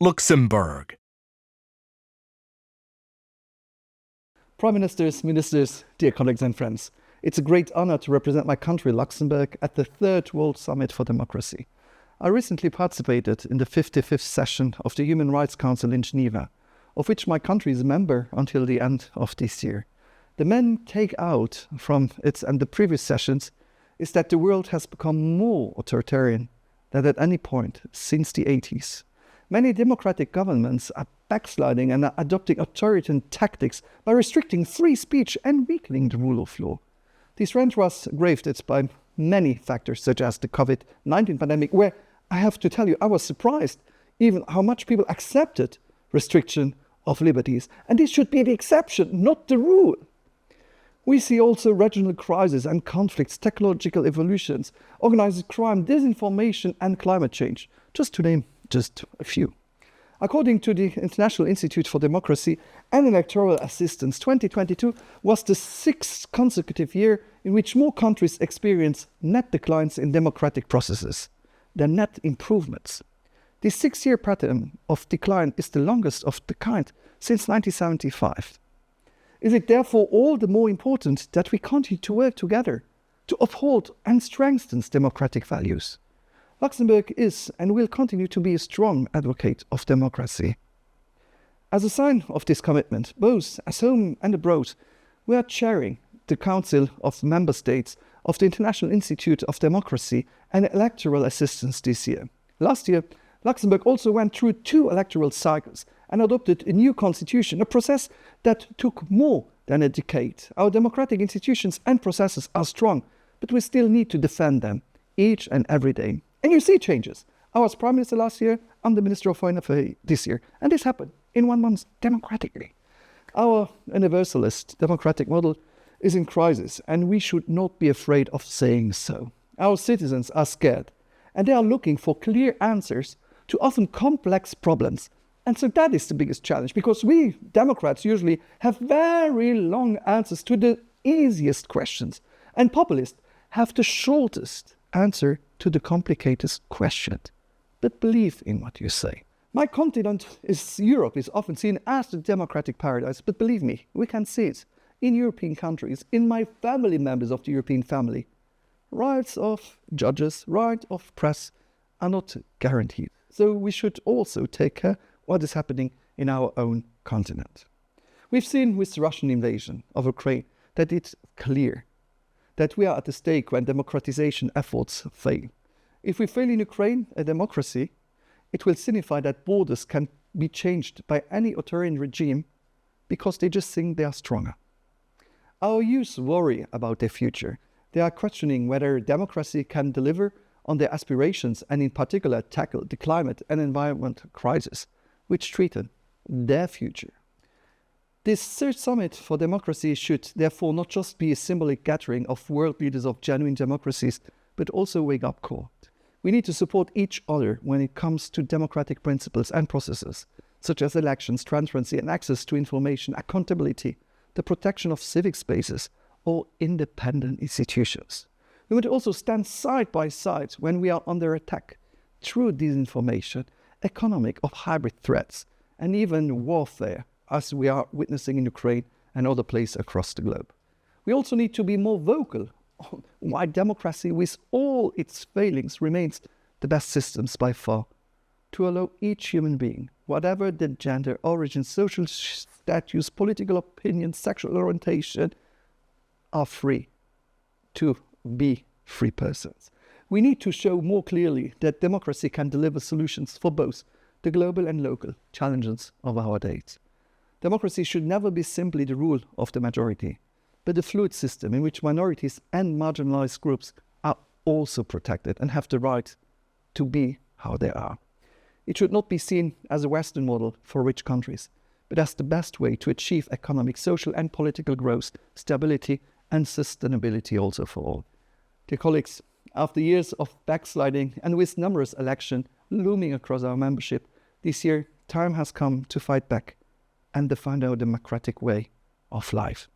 Luxembourg. Prime Ministers, dear colleagues and friends, it's a great honor to represent my country, Luxembourg, at the Third World Summit for Democracy. I recently participated in the 55th session of the Human Rights Council in Geneva, of which my country is a member until the end of this year. The main take-out from it and the previous sessions is that the world has become more authoritarian than at any point since the 80s. Many democratic governments are backsliding and are adopting authoritarian tactics by restricting free speech and weakening the rule of law. This trend was aggravated by many factors, such as the COVID-19 pandemic, where I have to tell you, I was surprised even how much people accepted restriction of liberties. And this should be the exception, not the rule. We see also regional crises and conflicts, technological evolutions, organized crime, disinformation, and climate change, just to name just a few. According to the International Institute for Democracy and Electoral Assistance, 2022 was the sixth consecutive year in which more countries experienced net declines in democratic processes than net improvements. This 6-year pattern of decline is the longest of the kind since 1975. Is it therefore all the more important that we continue to work together to uphold and strengthen democratic values? Luxembourg is and will continue to be a strong advocate of democracy. As a sign of this commitment, both at home and abroad, we are chairing the Council of Member States of the International Institute of Democracy and Electoral Assistance this year. Last year, Luxembourg also went through 2 electoral cycles and adopted a new constitution, a process that took more than a decade. Our democratic institutions and processes are strong, but we still need to defend them each and every day. And you see changes. I was Prime Minister last year, I'm the Minister of Foreign Affairs this year, and this happened in 1 month democratically. Our universalist democratic model is in crisis, and we should not be afraid of saying so. Our citizens are scared, and they are looking for clear answers to often complex problems. And so that is the biggest challenge, because we Democrats usually have very long answers to the easiest questions, and populists have the shortest answer to the complicated question. But believe in what you say. My continent Europe is often seen as the democratic paradise, but believe me, we can see it in European countries, in my family members of the European family. Rights of judges, right of press are not guaranteed. So we should also take care what is happening in our own continent. We've seen with the Russian invasion of Ukraine that it's clear that we are at the stake when democratization efforts fail. If we fail in Ukraine, a democracy, it will signify that borders can be changed by any authoritarian regime because they just think they are stronger. Our youth worry about their future. They are questioning whether democracy can deliver on their aspirations and in particular tackle the climate and environment crisis, which threaten their future. This third summit for democracy should therefore not just be a symbolic gathering of world leaders of genuine democracies, but also a wake-up call. We need to support each other when it comes to democratic principles and processes, such as elections, transparency and access to information, accountability, the protection of civic spaces, or independent institutions. We would also stand side by side when we are under attack through disinformation, economic or hybrid threats, and even warfare, as we are witnessing in Ukraine and other places across the globe. We also need to be more vocal on why democracy, with all its failings, remains the best systems by far, to allow each human being, whatever the gender, origin, social status, political opinion, sexual orientation, are free to be free persons. We need to show more clearly that democracy can deliver solutions for both the global and local challenges of our days. Democracy should never be simply the rule of the majority, but a fluid system in which minorities and marginalized groups are also protected and have the right to be how they are. It should not be seen as a Western model for rich countries, but as the best way to achieve economic, social and political growth, stability and sustainability also for all. Dear colleagues, after years of backsliding and with numerous elections looming across our membership, this year time has come to fight back and define our democratic way of life.